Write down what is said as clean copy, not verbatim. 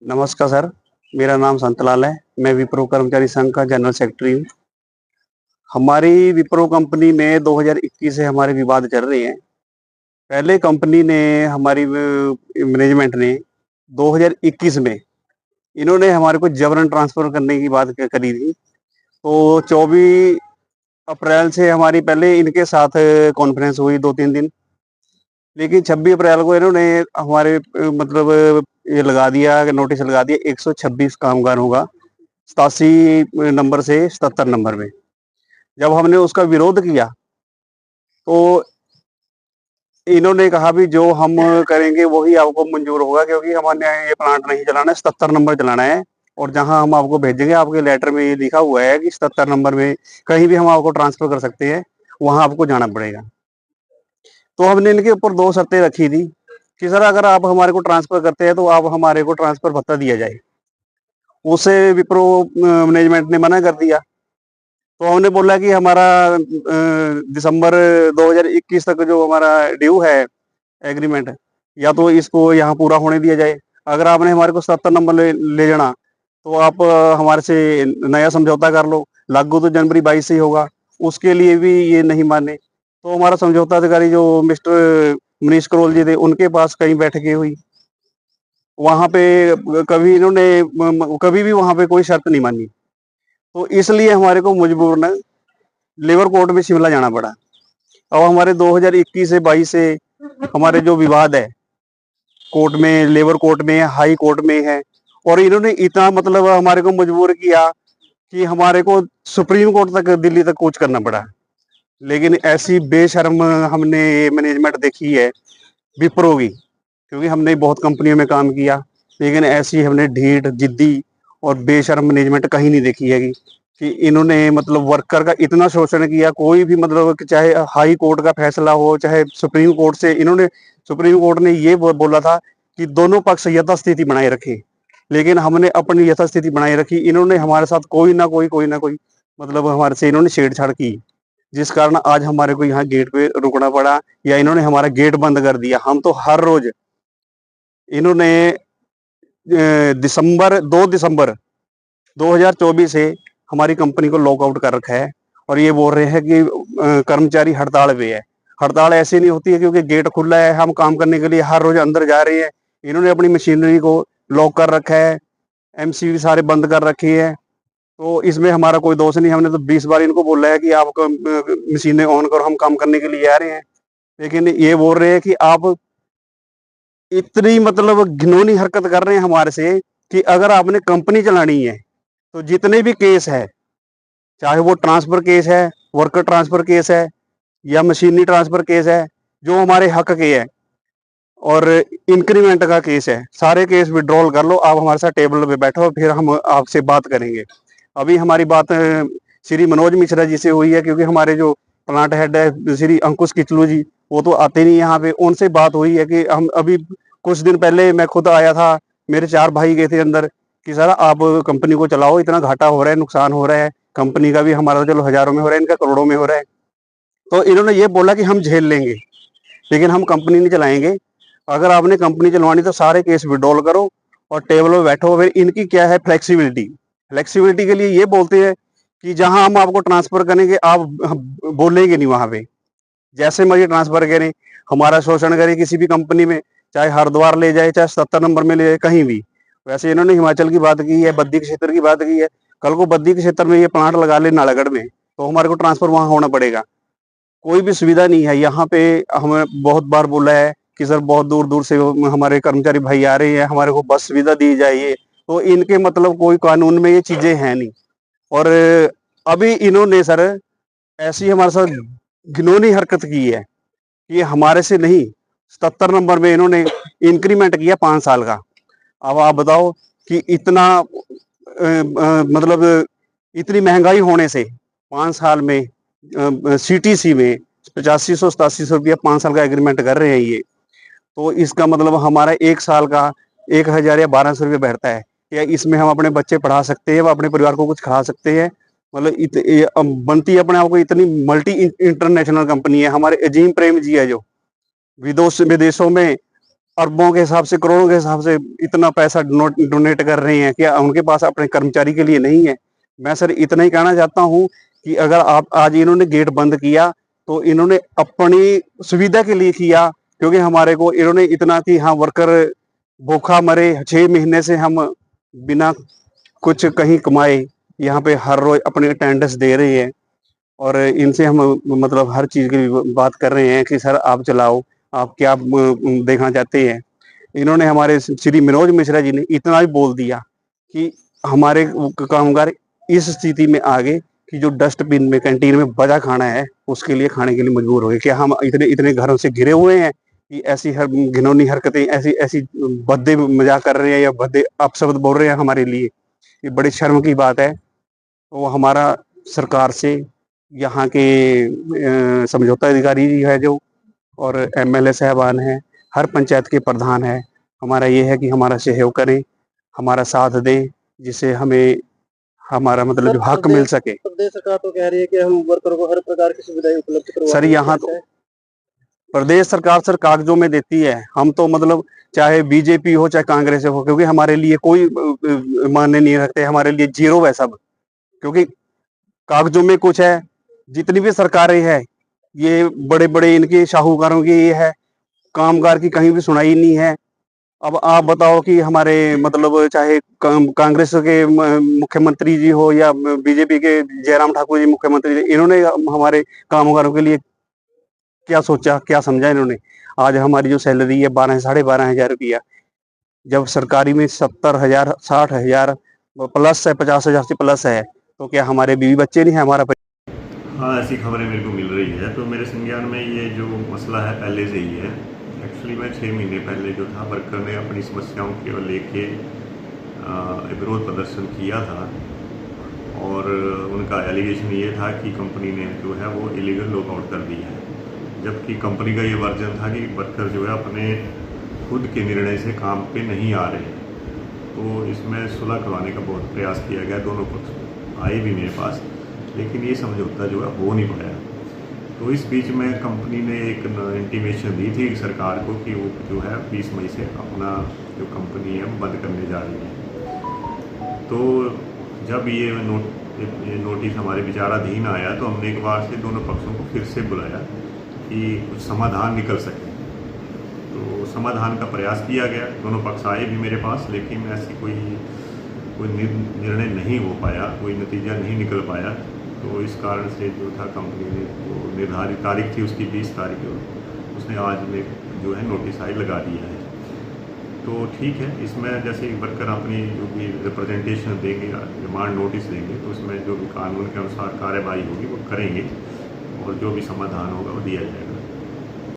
नमस्कार सर, मेरा नाम संतलाल है। मैं विप्रो कर्मचारी संघ का जनरल सेक्रेटरी हूँ। हमारी विप्रो कंपनी में 2021 से हमारे विवाद चल रहे हैं। पहले कंपनी ने हमारी मैनेजमेंट ने 2021 में इन्होंने हमारे को जबरन ट्रांसफर करने की बात करी थी। तो 24 अप्रैल से हमारी पहले इनके साथ कॉन्फ्रेंस हुई 2-3 दिन। लेकिन 26 अप्रैल को इन्होंने हमारे मतलब ये लगा दिया, नोटिस लगा दिया 126 कामगारों का 87 नंबर से 77 नंबर में। जब हमने उसका विरोध किया तो इन्होंने कहा भी जो हम करेंगे वही आपको मंजूर होगा, क्योंकि हमारे ये प्लांट नहीं चलाना है, 77 नंबर चलाना है। और जहां हम आपको भेजेंगे आपके लेटर में ये लिखा हुआ है कि 77 नंबर में कहीं भी हम आपको ट्रांसफर कर सकते हैं, वहां आपको जाना पड़ेगा। तो हमने इनके ऊपर 2 शर्तें रखी थी कि सर अगर आप हमारे को ट्रांसफर करते हैं तो आप हमारे को ट्रांसफर भत्ता दिया जाए। उसे विप्रो मैनेजमेंट ने मना कर दिया। तो हमने बोला कि हमारा दिसंबर 2021 तक जो हमारा ड्यू है एग्रीमेंट, या तो इसको यहाँ पूरा होने दिया जाए। अगर आपने हमारे को 77 नंबर ले जाना तो आप हमारे से नया समझौता कर लो। लागू तो जनवरी 22 से ही होगा। उसके लिए भी ये नहीं माने। तो हमारा समझौता अधिकारी जो मिस्टर मनीष करोल जी थे, उनके पास कई बैठकें हुई। वहां पे कभी इन्होंने कभी भी वहां पे कोई शर्त नहीं मानी। तो इसलिए हमारे को मजबूरन लेबर कोर्ट में शिमला जाना पड़ा। अब हमारे 2021 से 22 से हमारे जो विवाद है कोर्ट में, लेबर कोर्ट में, हाई कोर्ट में है। और इन्होंने इतना मतलब हमारे को मजबूर किया कि हमारे को सुप्रीम कोर्ट तक, दिल्ली तक कूच करना पड़ा। लेकिन ऐसी बेशर्म हमने ये मैनेजमेंट देखी है विप्रो की, क्योंकि हमने बहुत कंपनियों में काम किया, लेकिन ऐसी हमने ढीठ, जिद्दी और बेशर्म मैनेजमेंट कहीं नहीं देखी है कि इन्होंने मतलब वर्कर का इतना शोषण किया। कोई भी मतलब कि चाहे हाई कोर्ट का फैसला हो, चाहे सुप्रीम कोर्ट से, इन्होंने सुप्रीम कोर्ट ने ये बोला था कि दोनों पक्ष यथास्थिति बनाए रखें, लेकिन हमने अपनी यथास्थिति बनाए रखी। इन्होंने हमारे साथ कोई ना कोई मतलब हमारे से इन्होंने छेड़छाड़ की, जिस कारण आज हमारे को यहाँ गेट पे रुकना पड़ा, या इन्होंने हमारा गेट बंद कर दिया। हम तो हर रोज इन्होंने दिसंबर 2 दिसंबर 2024 से हमारी कंपनी को लॉकआउट कर रखा है। और ये बोल रहे हैं कि कर्मचारी हड़ताल पे है। हड़ताल ऐसे नहीं होती है क्योंकि गेट खुला है, हम काम करने के लिए हर रोज अंदर जा रहे हैं। इन्होंने अपनी मशीनरी को लॉक कर रखा है, एमसीबी सारे बंद कर रखी है। तो इसमें हमारा कोई दोष नहीं। हमने तो 20 बार इनको बोला है कि आप मशीनें ऑन करो, हम काम करने के लिए आ रहे हैं। लेकिन ये बोल रहे हैं कि आप इतनी मतलब घिनौनी हरकत कर रहे हैं हमारे से कि अगर आपने कंपनी चलानी है तो जितने भी केस है, चाहे वो ट्रांसफर केस है, वर्कर ट्रांसफर केस है, या मशीनरी ट्रांसफर केस है, जो हमारे हक के है, और इंक्रीमेंट का केस है, सारे केस विड्रॉल कर लो। आप हमारे साथ टेबल पे बैठो, फिर हम आपसे बात करेंगे। अभी हमारी बात श्री मनोज मिश्रा जी से हुई है, क्योंकि हमारे जो प्लांट हेड है श्री अंकुश किचलू जी, वो तो आते नहीं यहाँ पे। उनसे बात हुई है कि हम अभी कुछ दिन पहले मैं खुद आया था, मेरे 4 भाई गए थे अंदर कि सर आप कंपनी को चलाओ, इतना घाटा हो रहा है, नुकसान हो रहा है कंपनी का भी। हमारा चलो हजारों में हो रहा है, इनका करोड़ों में हो रहा है। तो इन्होंने ये बोला कि हम झेल लेंगे, लेकिन हम कंपनी नहीं चलाएंगे। अगर आपने कंपनी चलवानी तो सारे केस विड्रॉल करो और टेबल पे बैठो। फिर इनकी क्या है फ्लेक्सिबिलिटी, फ्लेक्सिबिलिटी के लिए ये बोलते हैं कि जहां हम आपको ट्रांसफर करेंगे आप बोलेंगे नहीं वहां पे, जैसे मर्जी ट्रांसफर करें, हमारा शोषण करें किसी भी कंपनी में, चाहे हरिद्वार ले जाए, चाहे 77 नंबर में ले जाए, कहीं भी। वैसे इन्होंने हिमाचल की बात की है, बद्दी क्षेत्र की बात की है। कल को बद्दी क्षेत्र में ये प्लांट लगा ले नालागढ़ में, तो हमारे को ट्रांसफर वहां होना पड़ेगा। कोई भी सुविधा नहीं है यहाँ पे। हमें बहुत बार बोला है कि सर बहुत दूर दूर से हमारे कर्मचारी भाई आ रहे हैं, हमारे को बस सुविधा दी जाए। तो इनके मतलब कोई कानून में ये चीजें हैं नहीं। और अभी इन्होंने सर ऐसी हमारे साथ घिनौनी हरकत की है कि हमारे से नहीं, 77 नंबर में इन्होंने इंक्रीमेंट किया 5 साल का। अब आप बताओ कि इतना मतलब इतनी महंगाई होने से 5 साल में सीटीसी में 8500-8700 रुपया 5 साल का एग्रीमेंट कर रहे हैं ये। तो इसका मतलब हमारा 1 साल का 1000 या 1200 रुपया बैठता है। या इसमें हम अपने बच्चे पढ़ा सकते हैं, अपने परिवार को कुछ खिला सकते हैं। मतलब बनती अपने आप को इतनी मल्टी इंटरनेशनल कंपनी है। हमारे अजीम प्रेम जी है जो विदेशों में अरबों के हिसाब से, करोड़ों के हिसाब से इतना पैसा डोनेट कर रहे हैं, क्या उनके पास अपने कर्मचारी के लिए नहीं है? मैं सर इतना ही कहना चाहता हूँ कि अगर आप आज इन्होंने गेट बंद किया तो इन्होंने अपनी सुविधा के लिए किया, क्योंकि हमारे को इन्होंने इतना कि हाँ वर्कर भूखा मरे, 6 महीने से हम बिना कुछ कहीं कमाए यहाँ पे हर रोज अपने अटेंडेंस दे रहे हैं, और इनसे हम मतलब हर चीज की बात कर रहे हैं कि सर आप चलाओ, आप क्या देखना चाहते हैं। इन्होंने हमारे श्री मनोज मिश्रा जी ने इतना भी बोल दिया कि हमारे कामगार इस स्थिति में आ गए कि जो डस्टबिन में कैंटीन में बचा खाना है उसके लिए खाने के लिए मजबूर हो गए। क्या हम इतने इतने घरों से घिरे हुए हैं कि ऐसी हर घिनौनी हरकतें, ऐसी ऐसी भद्दे मजाक कर रहे हैं या भद्दे अपशब्द बोल रहे हैं हमारे लिए? ये बड़ी शर्म की बात है। तो हमारा सरकार से, यहाँ के समझौता अधिकारी जी है जो, और एमएलए साहबान हैं, हर पंचायत के प्रधान है, हमारा ये है कि हमारा सहयोग करें, हमारा साथ दें, जिससे हमें हमारा मतलब जो हक मिल सके। प्रदेश सरकार तो कह रही है कि हम वर्करों को हर प्रकार की सुविधाएं उपलब्ध करवा सर यहाँ तो प्रदेश सरकार सर कागजों में देती है, हम तो मतलब चाहे बीजेपी हो चाहे कांग्रेस हो, क्योंकि हमारे लिए कोई मान्य नहीं रखते, हमारे लिए जीरो है सब, क्योंकि कागजों में कुछ है। जितनी भी सरकारें हैं ये बड़े बड़े इनके शाहूकारों की ये है, कामगार की कहीं भी सुनाई नहीं है। अब आप बताओ कि हमारे मतलब चाहे कांग्रेस के मुख्यमंत्री जी हो या बीजेपी के जयराम ठाकुर जी मुख्यमंत्री जी, इन्होंने हमारे कामगारों के लिए क्या सोचा, क्या समझा इन्होंने? आज हमारी जो सैलरी है 12 साढ़े 12 हजार रुपया, जब सरकारी में 70 हजार 60 हजार प्लस है, 50 हजार से प्लस है, तो क्या हमारे बीवी बच्चे नहीं है हमारा? हाँ, ऐसी खबरें मेरे को मिल रही है। तो मेरे संज्ञान में ये जो मसला है पहले से ही है। एक्चुअली मैं 6 महीने पहले जो था वर्कर ने अपनी समस्याओं के लेके विरोध प्रदर्शन किया था, और उनका एलिगेशन ये था कि कंपनी ने जो है वो इलीगल लॉकआउट कर दिया है, जबकि कंपनी का ये वर्जन था कि वर्कर जो है अपने खुद के निर्णय से काम पे नहीं आ रहे। तो इसमें सुलह करवाने का बहुत प्रयास किया गया, दोनों पक्ष आए भी मेरे पास, लेकिन ये समझौता जो है हो नहीं पाया। तो इस बीच में कंपनी ने एक इंटीमेशन दी थी सरकार को कि वो जो है 20 मई से अपना जो कंपनी है वो बंद करने जा रही है। तो जब ये नोटिस हमारे विचाराधीन आया तो हमने एक बार से दोनों पक्षों को फिर से बुलाया कि कुछ समाधान निकल सके। तो समाधान का प्रयास किया गया, दोनों पक्ष आए भी मेरे पास, लेकिन ऐसी कोई निर्णय नहीं हो पाया, कोई नतीजा नहीं निकल पाया। तो इस कारण से जो था कंपनी ने जो निर्धारित तारीख थी उसकी 20 तारीख उसने आज में जो है नोटिस आई लगा दिया है। तो ठीक है, इसमें जैसे वर्कर अपनी जो भी रिप्रेजेंटेशन देंगे, डिमांड नोटिस देंगे, तो उसमें जो भी कानून के अनुसार कार्यवाही होगी वो करेंगे, और जो भी समाधान होगा वो दिया जाएगा।